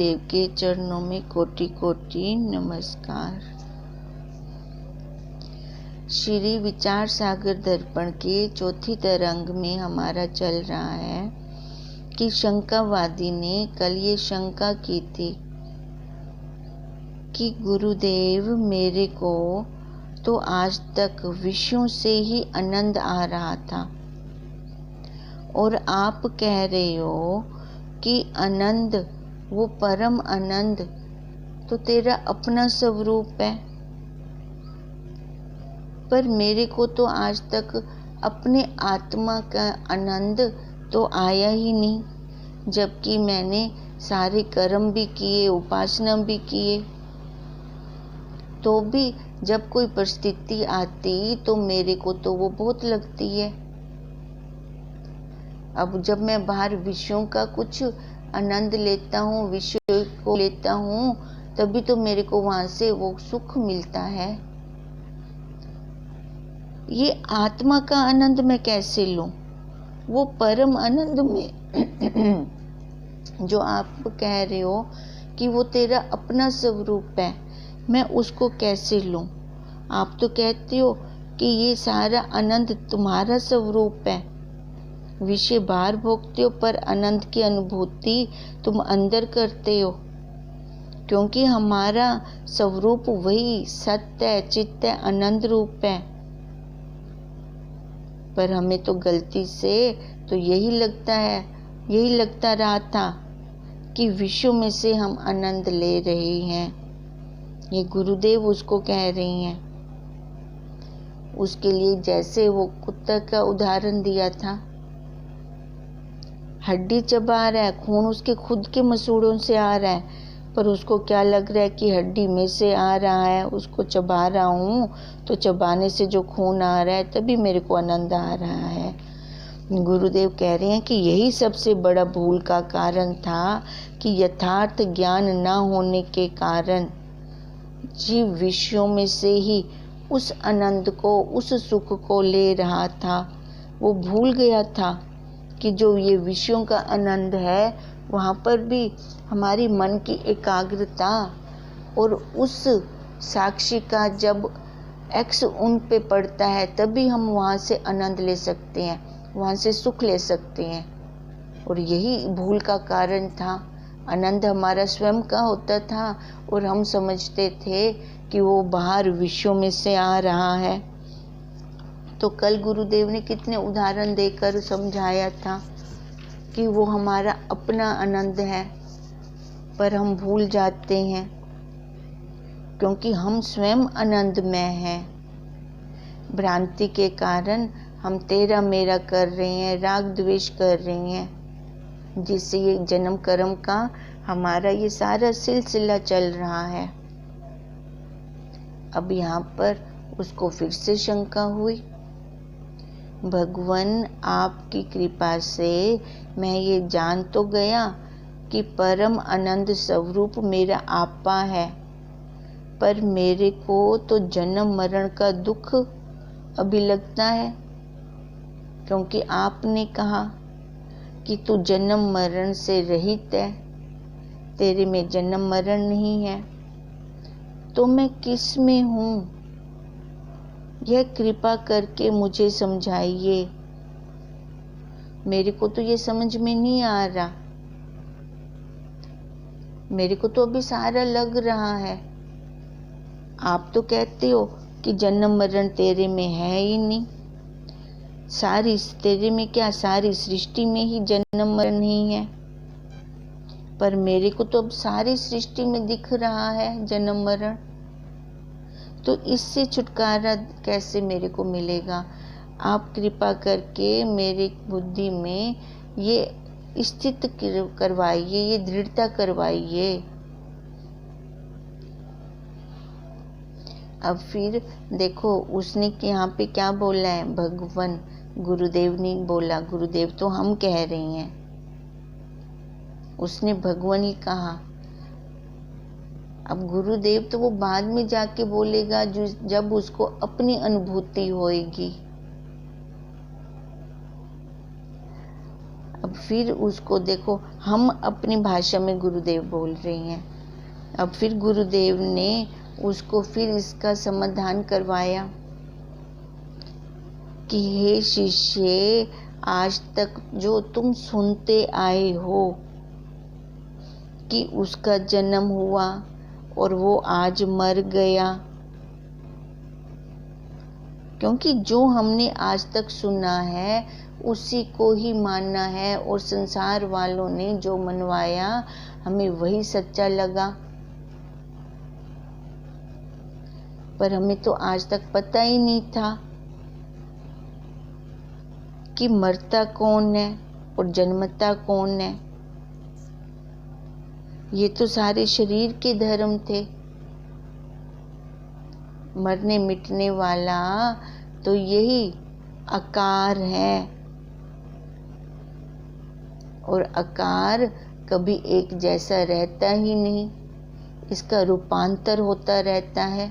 देव के चरणों में कोटि कोटि नमस्कार। श्री विचार सागर दर्पण के चौथी तरंग में हमारा चल रहा है कि शंकावादी ने कल ये शंका की थी कि गुरुदेव मेरे को तो आज तक विषयों से ही आनंद आ रहा था और आप कह रहे हो कि आनंद, वो परम आनंद तो तेरा अपना स्वरूप है, पर मेरे को तो आज तक अपने आत्मा का आनंद तो आया ही नहीं, जबकि मैंने सारे कर्म भी किए, उपासना भी किए, तो भी जब कोई परिस्थिति आती तो मेरे को तो वो बहुत लगती है। अब जब मैं बाहर विषयों का कुछ आनंद लेता हूँ, विषय को लेता हूँ, तभी तो मेरे को वहां से वो सुख मिलता है। ये आत्मा का आनंद मैं कैसे लूं? वो परम आनंद में जो आप कह रहे हो कि वो तेरा अपना स्वरूप है, मैं उसको कैसे लूं? आप तो कहते हो कि ये सारा आनंद तुम्हारा स्वरूप है। विषय बाहर भोगते हो पर आनंद की अनुभूति तुम अंदर करते हो, क्योंकि हमारा स्वरूप वही सत्य है, चित्त है, आनंद रूप है। पर हमें तो गलती से तो यही लगता रहा था कि विषयों में से हम आनंद ले रहे हैं। ये गुरुदेव उसको कह रही हैं। उसके लिए जैसे वो कुत्ता का उदाहरण दिया था, हड्डी चबा रहा है, खून उसके खुद के मसूड़ों से आ रहा है, पर उसको क्या लग रहा है कि हड्डी में से आ रहा है, उसको चबा रहा हूँ तो चबाने से जो खून आ रहा है तभी मेरे को आनंद आ रहा है। गुरुदेव कह रहे हैं कि यही सबसे बड़ा भूल का कारण था कि यथार्थ ज्ञान न होने के कारण जीव विषयों में से ही उस आनंद को, उस सुख को ले रहा था। वो भूल गया था कि जो ये विषयों का आनंद है, वहाँ पर भी हमारी मन की एकाग्रता और उस साक्षी का जब एक्स उन पे पड़ता है तभी हम वहाँ से आनंद ले सकते हैं, वहाँ से सुख ले सकते हैं। और यही भूल का कारण था। आनंद हमारा स्वयं का होता था और हम समझते थे कि वो बाहर विषयों में से आ रहा है। तो कल गुरुदेव ने कितने उदाहरण देकर समझाया था कि वो हमारा अपना आनंद है, पर हम भूल जाते हैं क्योंकि हम स्वयं आनंदमय हैं। भ्रांति के कारण हम तेरा मेरा कर रहे हैं, राग द्वेष कर रहे हैं, जिससे ये जन्म कर्म का हमारा ये सारा सिलसिला चल रहा है। अब यहाँ पर उसको फिर से शंका हुई। भगवान आपकी कृपा से मैं ये जान तो गया कि परम आनंद स्वरूप मेरा आपा है, पर मेरे को तो जन्म मरण का दुख अभी लगता है, क्योंकि आपने कहा कि तू जन्म मरण से रहित है, तेरे में जन्म मरण नहीं है। तो मैं किस में हूँ? यह कृपा करके मुझे समझाइए। मेरे को तो ये समझ में नहीं आ रहा। मेरे को तो अभी सारा लग रहा है। आप तो कहते हो कि जन्म मरण तेरे में है ही नहीं। सारी तेरे में क्या, सारी सृष्टि में ही जन्म मरण नहीं है, पर मेरे को तो अब सारी सृष्टि में दिख रहा है जन्म मरण। तो इससे छुटकारा कैसे मेरे को मिलेगा? आप कृपा करके मेरे बुद्धि में ये स्थित करवाइए, ये दृढ़ता करवाइए। अब फिर देखो उसने यहाँ पे क्या बोला है, भगवान, गुरुदेव ने बोला। गुरुदेव तो हम कह रहे हैं, उसने भगवान ही कहा। अब गुरुदेव तो वो बाद में जाके बोलेगा जब उसको अपनी अनुभूति होएगी। अब फिर उसको देखो, हम अपनी भाषा में गुरुदेव बोल रहे हैं। अब फिर गुरुदेव ने उसको फिर इसका समाधान करवाया कि हे शिष्य, आज तक जो तुम सुनते आए हो कि उसका जन्म हुआ और वो आज मर गया, क्योंकि जो हमने आज तक सुना है उसी को ही मानना है, और संसार वालों ने जो मनवाया हमें वही सच्चा लगा। पर हमें तो आज तक पता ही नहीं था कि मरता कौन है और जन्मता कौन है। ये तो सारे शरीर के धर्म थे। मरने मिटने वाला तो यही आकार है, और आकार कभी एक जैसा रहता ही नहीं, इसका रूपांतर होता रहता है।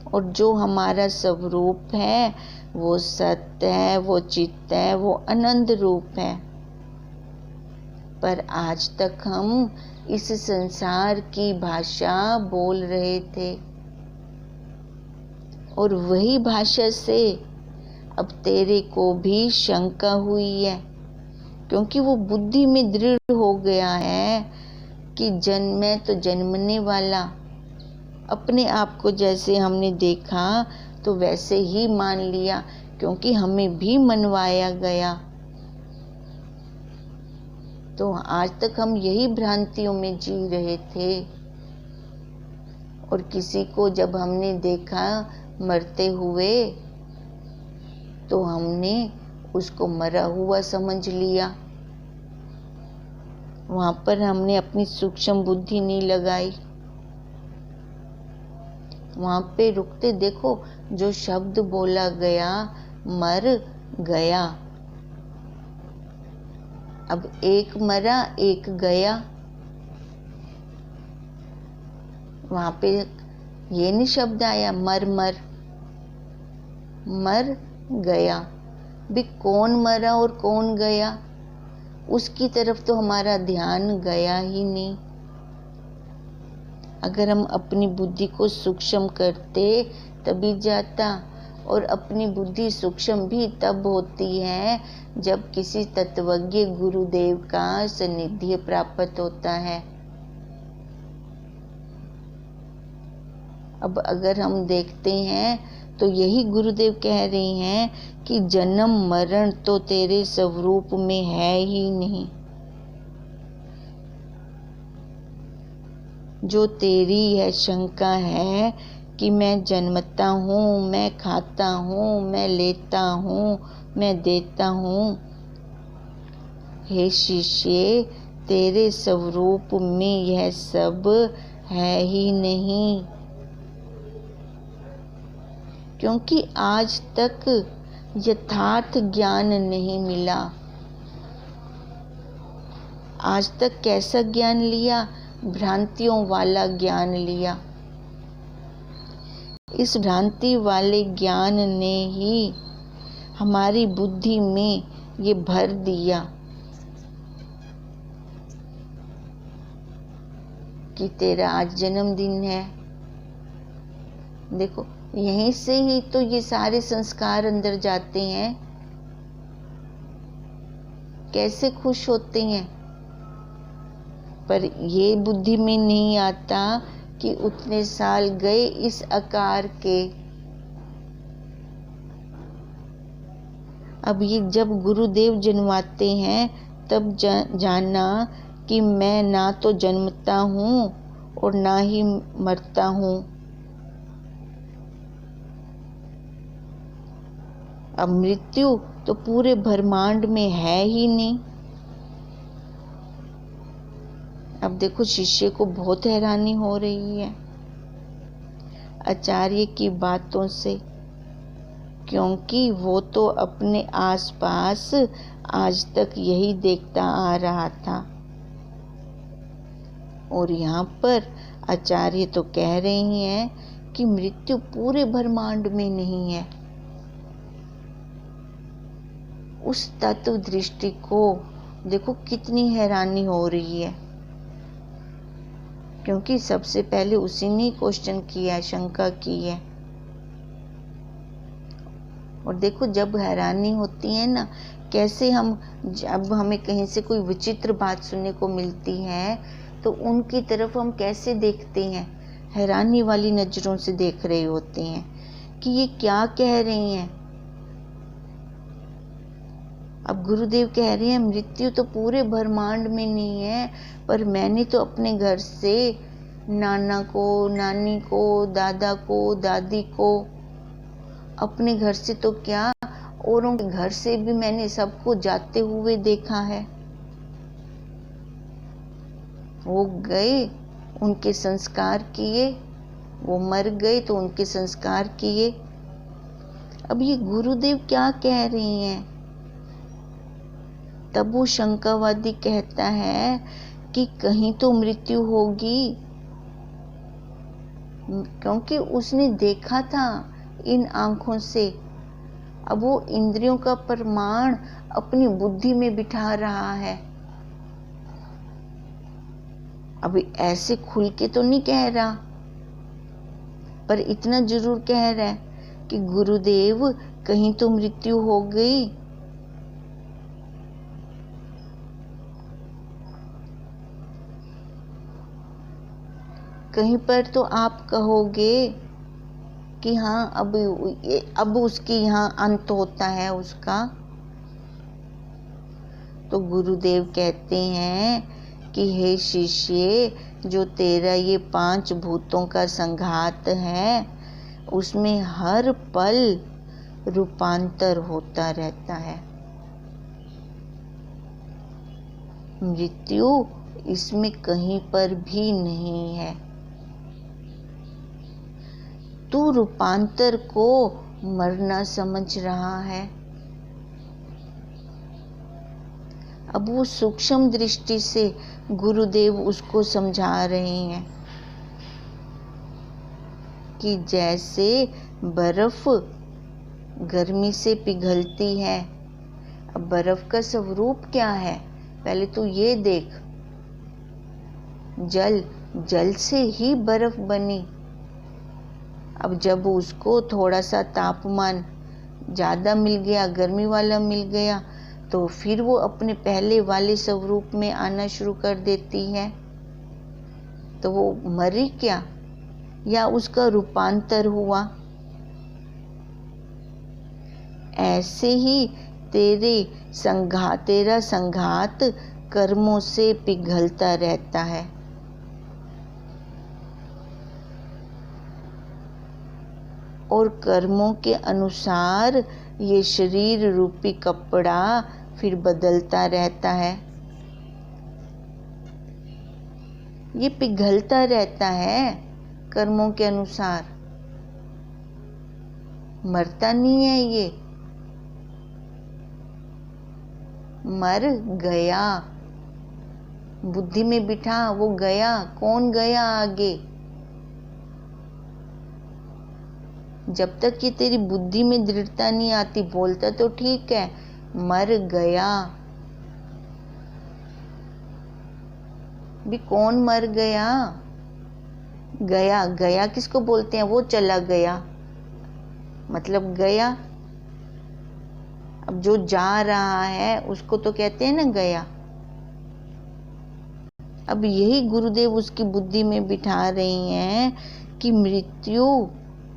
और जो हमारा स्वरूप है वो सत्य है, वो चित्त है, वो आनंद रूप है। पर आज तक हम इस संसार की भाषा बोल रहे थे, और वही भाषा से अब तेरे को भी शंका हुई है, क्योंकि वो बुद्धि में दृढ़ हो गया है कि मैं तो जन्मने वाला। अपने आप को जैसे हमने देखा तो वैसे ही मान लिया, क्योंकि हमें भी मनवाया गया। तो आज तक हम यही भ्रांतियों में जी रहे थे, और किसी को जब हमने देखा मरते हुए तो हमने उसको मरा हुआ समझ लिया। वहां पर हमने अपनी सूक्ष्म बुद्धि नहीं लगाई। वहां पे रुकते देखो, जो शब्द बोला गया मर गया, अब एक मरा एक गया। वहां पे ये नहीं शब्द आया मर गया। भी कौन मरा और कौन गया, उसकी तरफ तो हमारा ध्यान गया ही नहीं। अगर हम अपनी बुद्धि को सूक्ष्म करते तभी जाता, और अपनी बुद्धि सूक्ष्म भी तब होती है जब किसी तत्वज्ञ गुरुदेव का सानिध्य प्राप्त होता है। अब अगर हम देखते हैं तो यही गुरुदेव कह रहे हैं कि जन्म मरण तो तेरे स्वरूप में है ही नहीं। जो तेरी यह शंका है कि मैं जन्मता हूँ, मैं खाता हूँ, मैं लेता हूँ, मैं देता हूँ, हे शिष्य, तेरे स्वरूप में यह सब है ही नहीं। क्योंकि आज तक यथार्थ ज्ञान नहीं मिला। आज तक कैसा ज्ञान लिया? भ्रांतियों वाला ज्ञान लिया। इस भ्रांति वाले ज्ञान ने ही हमारी बुद्धि में ये भर दिया कि तेरा आज जन्मदिन है। देखो, यहीं से ही तो ये सारे संस्कार अंदर जाते हैं। कैसे खुश होते हैं, पर ये बुद्धि में नहीं आता कि उतने साल गए इस आकार के। अब ये जब गुरुदेव जन्माते हैं तब जानना कि मैं ना तो जन्मता हूँ और ना ही मरता हूँ। अब मृत्यु तो पूरे ब्रह्मांड में है ही नहीं। अब देखो, शिष्य को बहुत हैरानी हो रही है आचार्य की बातों से, क्योंकि वो तो अपने आसपास आज तक यही देखता आ रहा था। और यहाँ पर आचार्य तो कह रही हैं कि मृत्यु पूरे ब्रह्मांड में नहीं है। उस तत्व दृष्टि को देखो कितनी हैरानी हो रही है, क्योंकि सबसे पहले उसी ने क्वेश्चन किया है, शंका की है। और देखो जब हैरानी होती है ना, कैसे हम, जब हमें कहीं से कोई विचित्र बात सुनने को मिलती है तो उनकी तरफ हम कैसे देखते हैं, हैरानी वाली नज़रों से देख रहे होते हैं कि ये क्या कह रही हैं। अब गुरुदेव कह रहे हैं मृत्यु तो पूरे ब्रह्मांड में नहीं है, पर मैंने तो अपने घर से नाना को, नानी को, दादा को, दादी को, अपने घर से तो क्या औरों के घर से भी मैंने सबको जाते हुए देखा है। वो गए, उनके संस्कार किए, वो मर गए तो उनके संस्कार किए। अब ये गुरुदेव क्या कह रही हैं? तब वो शंकावादी कहता है कि कहीं तो मृत्यु होगी, क्योंकि उसने देखा था इन आंखों से। अब वो इंद्रियों का प्रमाण अपनी बुद्धि में बिठा रहा है। अभी ऐसे खुल के तो नहीं कह रहा, पर इतना जरूर कह रहा है कि गुरुदेव कहीं तो मृत्यु हो गई। कहीं पर तो आप कहोगे कि हाँ अब उसकी यहाँ अंत होता है उसका। तो गुरुदेव कहते हैं कि हे शिष्य, जो तेरा ये 5 भूतों का संघात है उसमें हर पल रूपांतर होता रहता है। मृत्यु इसमें कहीं पर भी नहीं है। तू रूपांतर को मरना समझ रहा है। अब वो सूक्ष्म दृष्टि से गुरुदेव उसको समझा रहे हैं कि जैसे बर्फ गर्मी से पिघलती है। अब बर्फ का स्वरूप क्या है, पहले तो ये देख। जल से ही बर्फ बनी। अब जब उसको थोड़ा सा तापमान ज़्यादा मिल गया, गर्मी वाला मिल गया, तो फिर वो अपने पहले वाले स्वरूप में आना शुरू कर देती है। तो वो मरी क्या, या उसका रूपांतर हुआ? ऐसे ही तेरा संघात कर्मों से पिघलता रहता है। और कर्मों के अनुसार ये शरीर रूपी कपड़ा फिर बदलता रहता है। ये पिघलता रहता है कर्मों के अनुसार, मरता नहीं है। ये मर गया, बुद्धि में बिठा, वो गया। कौन गया आगे? जब तक ये तेरी बुद्धि में दृढ़ता नहीं आती, बोलता तो ठीक है, मर गया भी। कौन मर गया? गया किसको बोलते हैं? वो चला गया, मतलब गया। अब जो जा रहा है उसको तो कहते हैं ना गया। अब यही गुरुदेव उसकी बुद्धि में बिठा रही हैं कि मृत्यु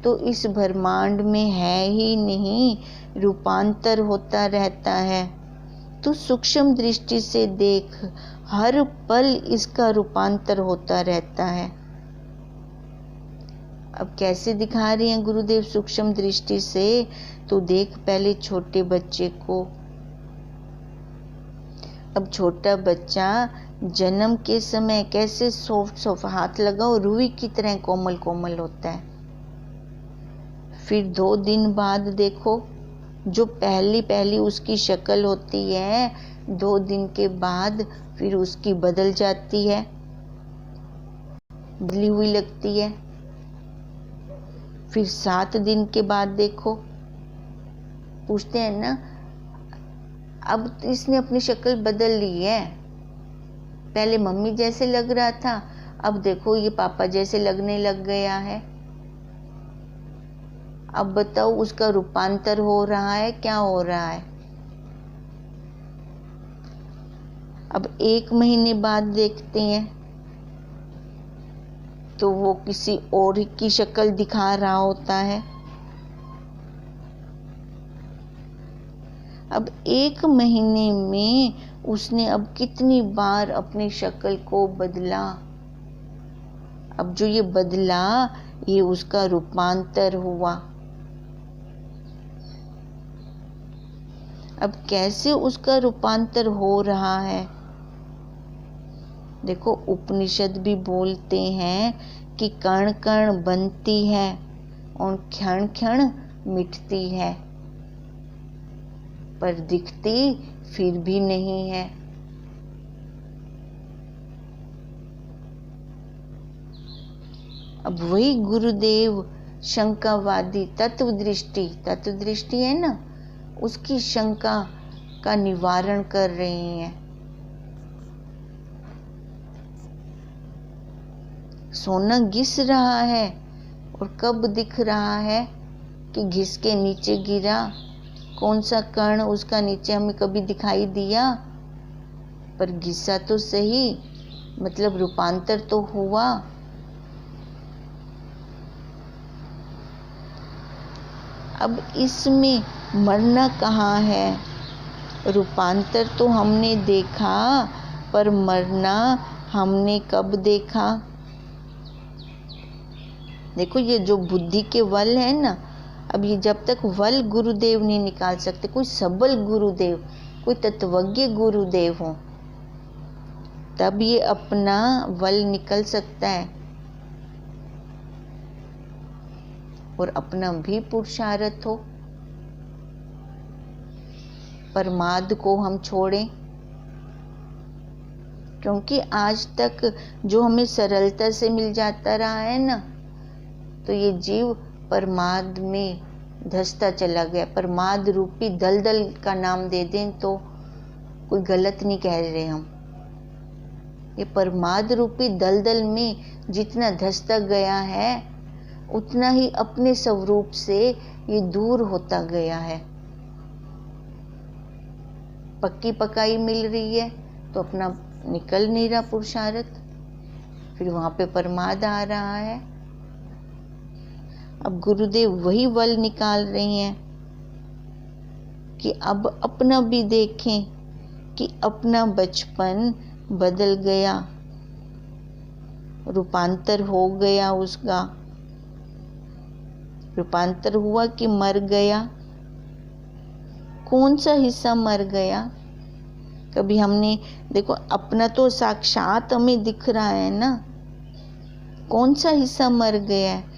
तो इस ब्रह्मांड में है ही नहीं, रूपांतर होता रहता है। तू सूक्ष्म दृष्टि से देख, हर पल इसका रूपांतर होता रहता है। अब कैसे दिखा रही हैं गुरुदेव सूक्ष्म दृष्टि से? तो देख पहले छोटे बच्चे को। अब छोटा बच्चा जन्म के समय कैसे सॉफ्ट हाथ लगाओ रुई की तरह कोमल कोमल होता है। फिर 2 दिन बाद देखो, जो पहली उसकी शक्ल होती है, 2 दिन के बाद फिर उसकी बदल जाती है, बदली हुई लगती है। फिर 7 दिन के बाद देखो, पूछते हैं ना अब इसने अपनी शक्ल बदल ली है। पहले मम्मी जैसे लग रहा था, अब देखो ये पापा जैसे लगने लग गया है। अब बताओ उसका रूपांतर हो रहा है, क्या हो रहा है? अब 1 महीने बाद देखते हैं तो वो किसी और की शक्ल दिखा रहा होता है। अब 1 महीने में उसने अब कितनी बार अपनी शक्ल को बदला। अब जो ये बदला, ये उसका रूपांतर हुआ। अब कैसे उसका रूपांतर हो रहा है? देखो, उपनिषद भी बोलते हैं कि कण कण बनती है और क्षण क्षण मिटती है, पर दिखती फिर भी नहीं है। अब वही गुरुदेव शंकावादी तत्वदृष्टि है ना, उसकी शंका का निवारण कर रहे हैं। सोना घिस रहा है और कब दिख रहा है कि घिस के नीचे गिरा? कौन सा कण उसका नीचे हमें कभी दिखाई दिया? पर घिसा तो सही, मतलब रूपांतर तो हुआ। अब इसमें मरना कहाँ है? रूपांतर तो हमने देखा, पर मरना हमने कब देखा? देखो, ये जो बुद्धि के वल है ना, अब ये जब तक वल गुरुदेव नहीं निकाल सकते, कोई सबल गुरुदेव, कोई तत्वज्ञ गुरुदेव हो, तब ये अपना वल निकल सकता है और अपना भी पुरुषार्थ हो। परमाद को हम छोड़ें, क्योंकि आज तक जो हमें सरलता से मिल जाता रहा है ना, तो ये जीव परमाद में धंसता चला गया। परमाद रूपी दलदल का नाम दे दें तो कोई गलत नहीं कह रहे हम। ये परमाद रूपी दलदल में जितना धंसता गया है, उतना ही अपने स्वरूप से ये दूर होता गया है। पक्की पकाई मिल रही है तो अपना निकल नहीं रहा पुरुषार्थ, फिर वहां पे परमाद आ रहा है। अब गुरुदेव वही वल निकाल रही हैं कि अब अपना भी देखें कि अपना बचपन बदल गया, रूपांतर हो गया उसका। रूपांतर हुआ कि मर गया? कौन सा हिस्सा मर गया? कभी हमने देखो, अपना तो साक्षात हमें दिख रहा है ना, कौन सा हिस्सा मर गया है?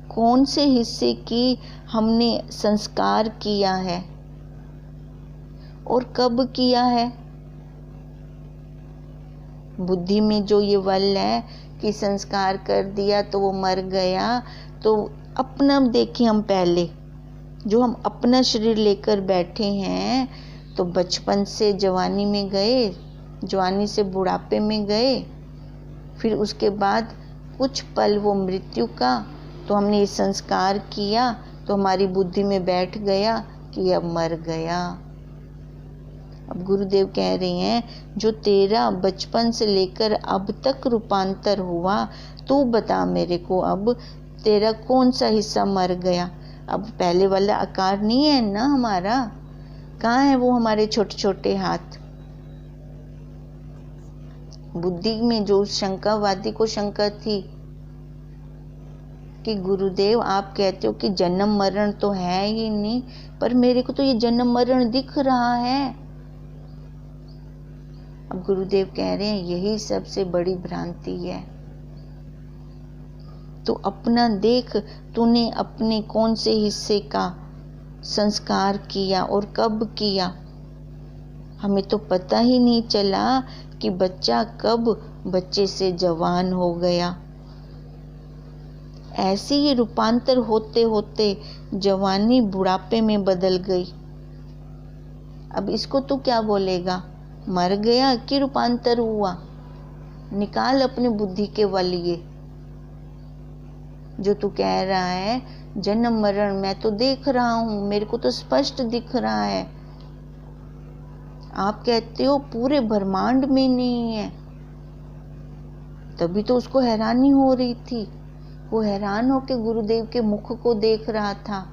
कौन से हिस्से की हमने संस्कार किया है और कब किया है? बुद्धि में जो ये वल है कि संस्कार कर दिया तो वो मर गया, तो अपना देखें हम पहले, जो हम अपना शरीर लेकर बैठे हैं, तो बचपन से जवानी में गए, जवानी से बुढ़ापे में गए, फिर उसके बाद कुछ पल वो मृत्यु का, तो हमने ये संस्कार किया, तो हमारी बुद्धि में बैठ गया कि अब मर गया। अब गुरुदेव कह रहे हैं, जो तेरा बचपन से लेकर अब तक रूपांतर हुआ, तू बता मेरे को, अब तेरा कौन सा हिस्सा मर गया? अब पहले वाला आकार नहीं है ना हमारा, कहाँ है वो हमारे छोटे छोटे हाथ? बुद्धि में जो शंकावादी को शंका थी कि गुरुदेव आप कहते हो कि जन्म मरण तो है ही नहीं, पर मेरे को तो ये जन्म मरण दिख रहा है। अब गुरुदेव कह रहे हैं, यही सबसे बड़ी भ्रांति है। तो अपना देख, तूने अपने कौन से हिस्से का संस्कार किया और कब किया? हमें तो पता ही नहीं चला कि बच्चा कब बच्चे से जवान हो गया। ऐसे ही रूपांतर होते होते जवानी बुढ़ापे में बदल गई। अब इसको तू क्या बोलेगा, मर गया कि रूपांतर हुआ? निकाल अपनी बुद्धि के वलिये। जो तू कह रहा है जन्म मरण मैं तो देख रहा हूं, मेरे को तो स्पष्ट दिख रहा है। आप कहते हो पूरे ब्रह्मांड में नहीं है। तभी तो उसको हैरानी हो रही थी, वो हैरान होकर गुरुदेव के मुख को देख रहा था।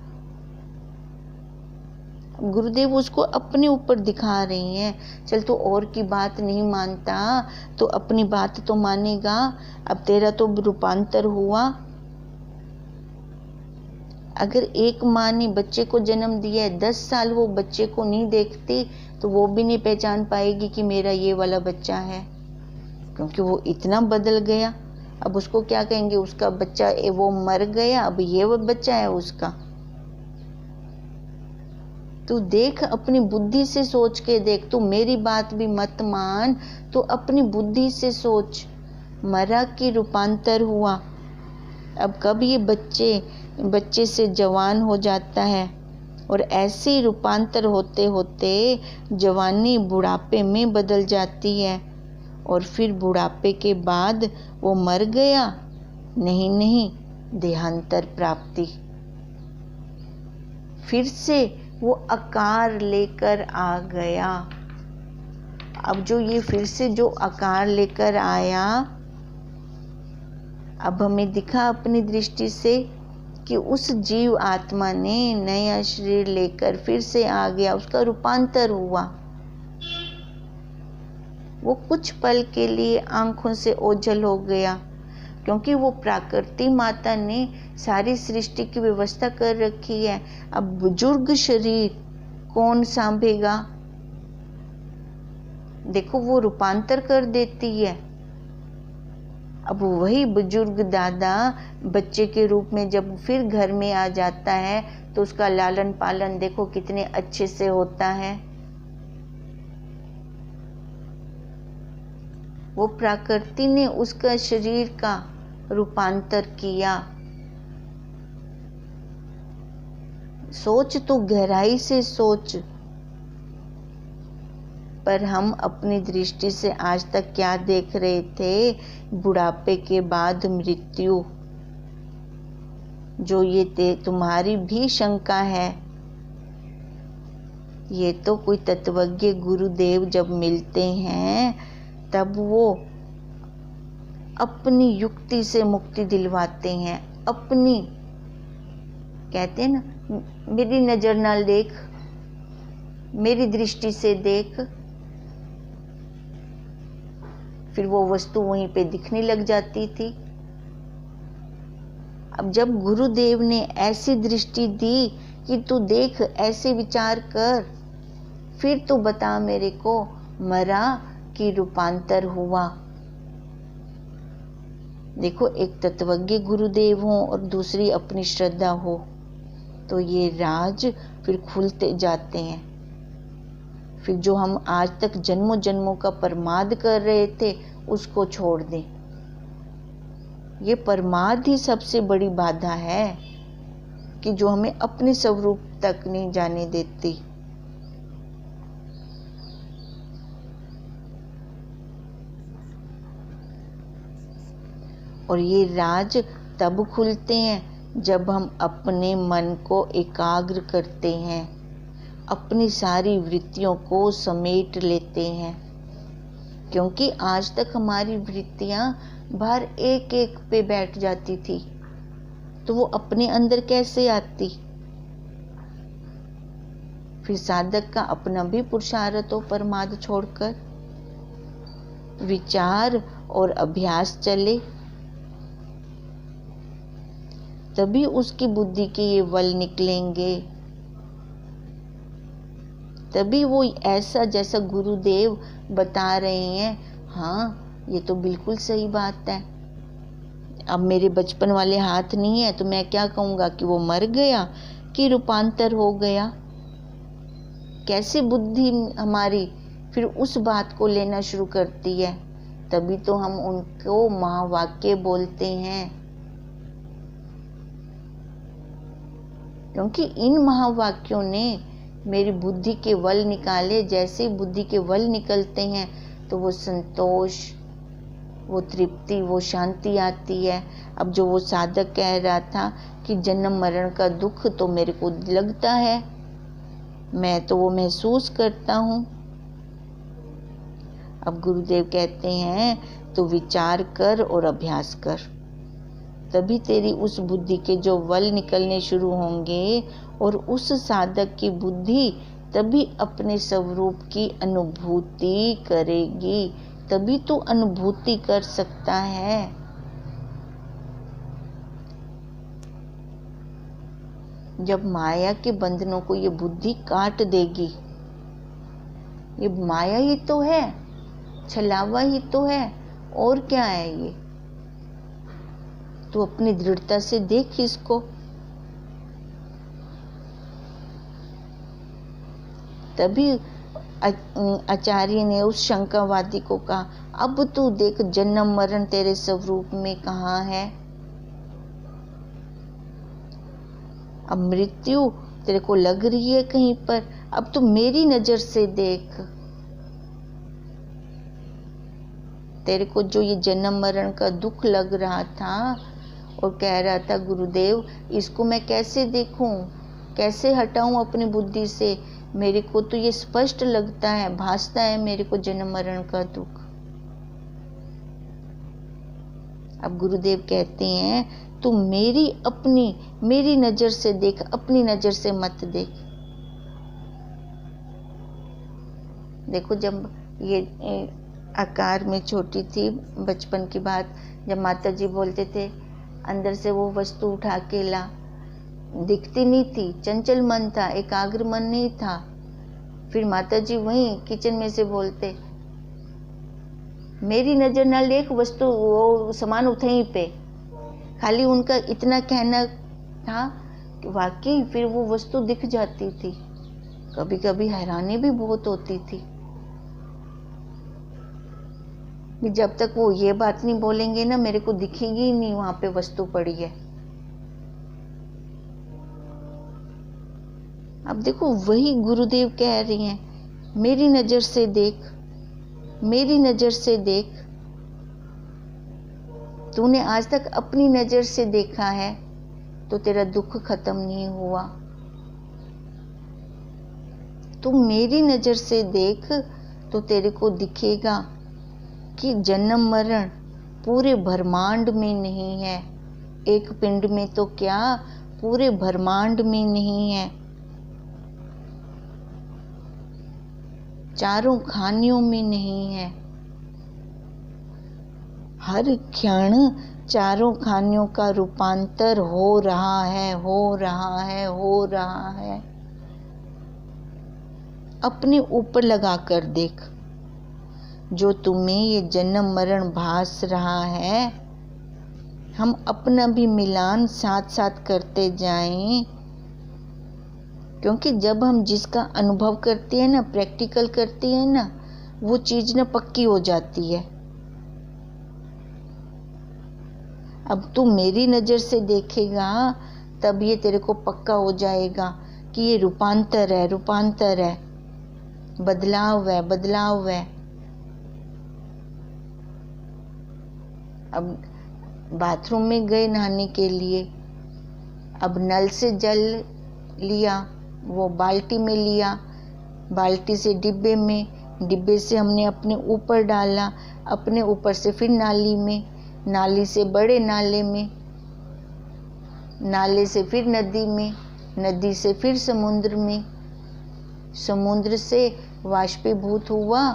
गुरुदेव उसको अपने ऊपर दिखा रही हैं। चल तो और की बात नहीं मानता तो अपनी बात तो मानेगा। अब तेरा तो रूपांतर हुआ। अगर एक माँ ने बच्चे को जन्म दिया है, 10 साल वो बच्चे को नहीं देखती तो वो भी नहीं पहचान पाएगी कि मेरा ये वाला बच्चा है, क्योंकि वो इतना बदल गया। अब उसको क्या कहेंगे, उसका बच्चा वो मर गया, अब ये वो बच्चा है उसका। तू देख, अपनी बुद्धि से सोच के देख। तू मेरी बात भी मत मान, तो अपनी बुद्धि से सोच। मरा कि रूपांतर हुआ। अब कब ये बच्चे से जवान हो जाता है, और ऐसे ही रूपांतर होते होते जवानी बुढ़ापे में बदल जाती है, और फिर बुढ़ापे के बाद वो मर गया, नहीं, देहांतर प्राप्ति। फिर से वो आकार लेकर आ गया। अब जो ये फिर से जो आकार लेकर आया, अब हमें दिखा अपनी दृष्टि से कि उस जीव आत्मा ने नया शरीर लेकर फिर से आ गया, उसका रूपांतर हुआ। वो कुछ पल के लिए आंखों से ओझल हो गया, क्योंकि वो प्राकृतिक माता ने सारी सृष्टि की व्यवस्था कर रखी है। अब बुजुर्ग शरीर कौन सांभेगा? देखो वो रूपांतर कर देती है। अब वही बुजुर्ग दादा बच्चे के रूप में जब फिर घर में आ जाता है तो उसका लालन पालन देखो कितने अच्छे से होता है। वो प्रकृति ने उसका शरीर का रूपांतर किया। सोच तो गहराई से सोच। पर हम अपनी दृष्टि से आज तक क्या देख रहे थे? बुढ़ापे के बाद मृत्यु। जो ये तुम्हारी भी शंका है, ये तो कोई तत्वज्ञ गुरुदेव जब मिलते हैं तब वो अपनी युक्ति से मुक्ति दिलवाते हैं। अपनी, कहते हैं ना, मेरी नजर नाल देख, मेरी दृष्टि से देख, फिर वो वस्तु वहीं पे दिखने लग जाती थी। अब जब गुरुदेव ने ऐसी दृष्टि दी कि तू देख, ऐसे विचार कर, फिर तू बता मेरे को, मरा कि रूपांतर हुआ। देखो, एक तत्वज्ञ गुरुदेव हो और दूसरी अपनी श्रद्धा हो, तो ये राज फिर खुलते जाते हैं। फिर जो हम आज तक जन्मों जन्मों का प्रमाद कर रहे थे उसको छोड़ दें। ये प्रमाद ही सबसे बड़ी बाधा है कि जो हमें अपने स्वरूप तक नहीं जाने देती। और ये राज तब खुलते हैं जब हम अपने मन को एकाग्र करते हैं, अपनी सारी वृत्तियों को समेट लेते हैं। क्योंकि आज तक हमारी वृत्तियां बाहर एक एक पे बैठ जाती थी, तो वो अपने अंदर कैसे आती? फिर साधक का अपना भी पुरुषार्थ हो, प्रमाद छोड़कर विचार और अभ्यास चले, तभी उसकी बुद्धि के ये बल निकलेंगे। तभी वो ऐसा जैसा गुरुदेव बता रहे हैं, हाँ ये तो बिल्कुल सही बात है। अब मेरे बचपन वाले हाथ नहीं है तो मैं क्या कहूँगा कि वो मर गया कि रूपांतर हो गया। कैसे बुद्धि हमारी फिर उस बात को लेना शुरू करती है। तभी तो हम उनको महावाक्य बोलते हैं, क्योंकि इन महावाक्यों ने मेरी बुद्धि के वल निकाले। जैसे ही बुद्धि के वल निकलते हैं तो वो संतोष, वो तृप्ति, वो शांति आती है। अब जो वो साधक कह रहा था कि जन्म मरण का दुख तो मेरे को लगता है, मैं तो वो महसूस करता हूँ। अब गुरुदेव कहते हैं तो विचार कर और अभ्यास कर, तभी तेरी उस बुद्धि के जो वल निकलने शुरू होंगे और उस साधक की बुद्धि तभी अपने स्वरूप की अनुभूति करेगी, तभी तो अनुभूति कर सकता है। जब माया के बंधनों को ये बुद्धि काट देगी, ये माया ही तो है, छलावा ही तो है, और क्या है ये? तो अपनी दृढ़ता से देख इसको। तभी आचार्य ने उस शंकावादी को कहा, अब तू देख जन्म मरण तेरे स्वरूप में कहाँ है। अब मृत्यु तेरे को लग रही है कहीं पर, अब तू मेरी नजर से देख। तेरे को जो ये जन्म मरण का दुख लग रहा था और कह रहा था गुरुदेव इसको मैं कैसे देखूं, कैसे हटाऊं अपनी बुद्धि से, मेरे को तो ये स्पष्ट लगता है, भासता है मेरे को जन्म मरण का दुख। अब गुरुदेव कहते हैं तू मेरी नजर से देख, अपनी नजर से मत देख। देखो जब ये आकार में छोटी थी, बचपन की बात, जब माता जी बोलते थे अंदर से वो वस्तु उठा के ला, दिखती नहीं थी, चंचल मन था, एकाग्र मन नहीं था। फिर माता जी वहीं किचन में से बोलते मेरी नजर ना लेख, वस्तु वो सामान उठें पे। खाली उनका इतना कहना था कि वाकई फिर वो वस्तु दिख जाती थी। कभी कभी हैरानी भी बहुत होती थी कि जब तक वो ये बात नहीं बोलेंगे ना, मेरे को दिखेगी ही नहीं वहां पे वस्तु पड़ी है। अब देखो वही गुरुदेव कह रही हैं, मेरी नजर से देख, मेरी नजर से देख। तूने आज तक अपनी नजर से देखा है तो तेरा दुख खत्म नहीं हुआ। तू मेरी नजर से देख तो तेरे को दिखेगा कि जन्म मरण पूरे ब्रह्मांड में नहीं है, एक पिंड में तो क्या पूरे ब्रह्मांड में नहीं है, चारों खानियों में नहीं है। हर क्षण चारों खानियों का रूपांतर हो रहा है, हो रहा है, हो रहा है। अपने ऊपर लगा कर देख, जो तुम्हें ये जन्म मरण भास रहा है, हम अपना भी मिलान साथ साथ करते जाएं, क्योंकि जब हम जिसका अनुभव करते हैं ना, प्रैक्टिकल करते हैं ना, वो चीज ना पक्की हो जाती है। अब तू मेरी नजर से देखेगा तब ये तेरे को पक्का हो जाएगा कि ये रूपांतर है, रूपांतर है, बदलाव है, बदलाव है। अब बाथरूम में गए नहाने के लिए, अब नल से जल लिया, वो बाल्टी में लिया, बाल्टी से डिब्बे में, डिब्बे से हमने अपने ऊपर डाला, अपने ऊपर से फिर नाली में, नाली से बड़े नाले में, नाले से फिर नदी में, नदी से फिर समुद्र में, समुद्र से वाष्पीभूत हुआ,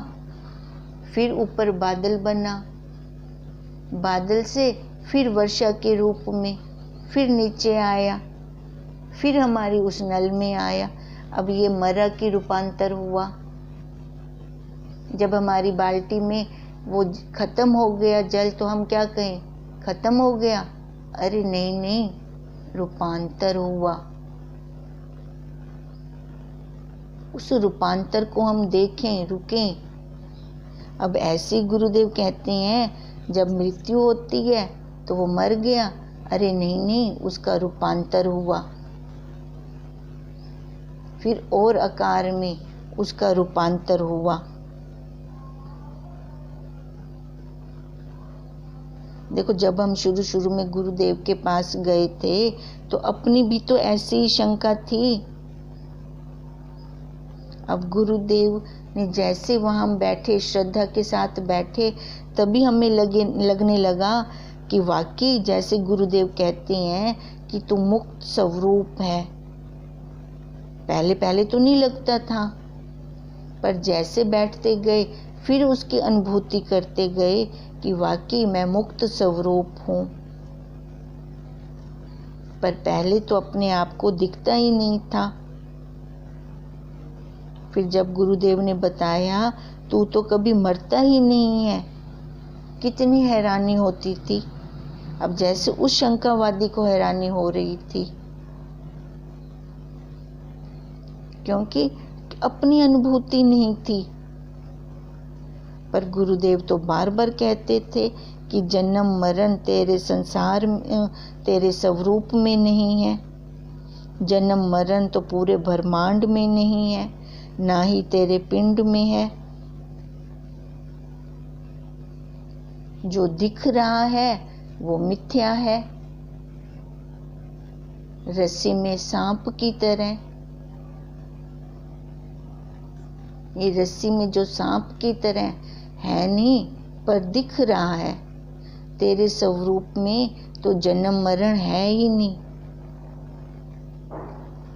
फिर ऊपर बादल बना, बादल से फिर वर्षा के रूप में फिर नीचे आया, फिर हमारी उस नल में आया। अब ये मरा की रूपांतर हुआ। जब हमारी बाल्टी में वो खत्म हो गया जल तो हम क्या कहें, खत्म हो गया? अरे नहीं नहीं, रूपांतर हुआ। उस रूपांतर को हम देखें, रुकें। अब ऐसे गुरुदेव कहते हैं जब मृत्यु होती है तो वो मर गया, अरे नहीं नहीं, उसका रूपांतर हुआ। फिर और आकार में उसका रूपांतर हुआ। देखो, जब हम शुरू शुरू में गुरुदेव के पास गए थे तो अपनी भी तो ऐसी ही शंका थी। अब गुरुदेव ने जैसे वहाँ हम बैठे, श्रद्धा के साथ बैठे, तभी हमें लगने लगा कि वाकई जैसे गुरुदेव कहते हैं कि तू मुक्त स्वरूप है। पहले पहले तो नहीं लगता था, पर जैसे बैठते गए फिर उसकी अनुभूति करते गए कि वाकई मैं मुक्त स्वरूप हूँ। पर पहले तो अपने आप को दिखता ही नहीं था। फिर जब गुरुदेव ने बताया तू तो कभी मरता ही नहीं है, कितनी हैरानी होती थी। अब जैसे उस शंकावादी को हैरानी हो रही थी, क्योंकि अपनी अनुभूति नहीं थी। पर गुरुदेव तो बार बार कहते थे कि जन्म मरण तेरे संसार में, तेरे स्वरूप में नहीं है। जन्म मरण तो पूरे ब्रह्मांड में नहीं है, ना ही तेरे पिंड में है। जो दिख रहा है वो मिथ्या है, रस्सी में सांप की तरह। ये रस्सी में जो सांप की तरह है नहीं, पर दिख रहा है। तेरे स्वरूप में तो जन्म मरण है ही नहीं।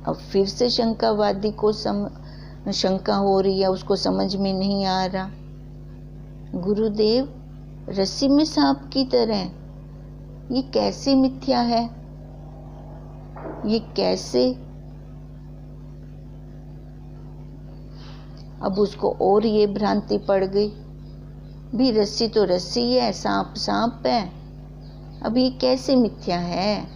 अब फिर से शंकावादी को शंका हो रही है, उसको समझ में नहीं आ रहा। गुरुदेव, रस्सी में सांप की तरह, ये कैसे मिथ्या है? ये कैसे? अब उसको और ये भ्रांति पड़ गई, भी रस्सी तो रस्सी है, सांप सांप है, अब ये कैसे मिथ्या है?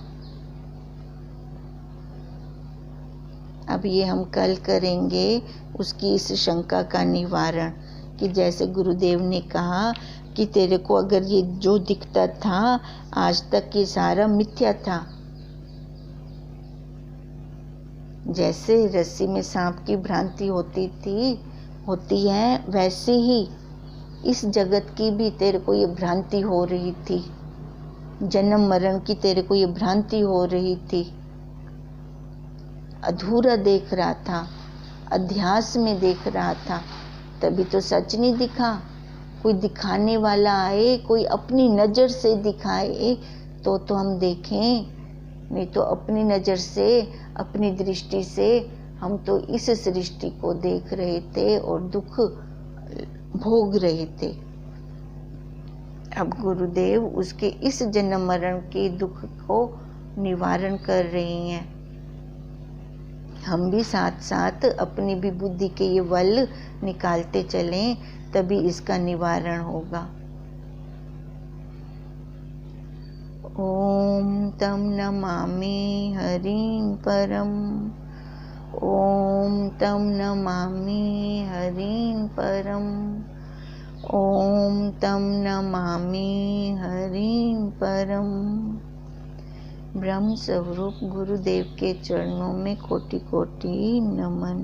अब ये हम कल करेंगे उसकी इस शंका का निवारण, कि जैसे गुरुदेव ने कहा कि तेरे को अगर ये जो दिखता था आज तक ये सारा मिथ्या था। जैसे रस्सी में सांप की भ्रांति होती है, वैसे ही इस जगत की भी तेरे को ये भ्रांति हो रही थी। जन्म मरण की तेरे को ये भ्रांति हो रही थी। अधूरा देख रहा था, अध्यास में देख रहा था, तभी तो सच नहीं दिखा। कोई दिखाने वाला आए, कोई अपनी नज़र से दिखाए तो हम देखें, नहीं तो अपनी नज़र से, अपनी दृष्टि से हम तो इस सृष्टि को देख रहे थे और दुख भोग रहे थे। अब गुरुदेव उसके इस जन्म मरण के दुख को निवारण कर रहे हैं। हम भी साथ साथ अपनी भी बुद्धि के ये बल निकालते चलें, तभी इसका निवारण होगा। ओम तम नमामि हरिं परम, ओम तम नमामि हरिं परम, ओम तम नमामि हरिं परम। ब्रह्म स्वरूप गुरुदेव के चरणों में कोटि कोटि नमन।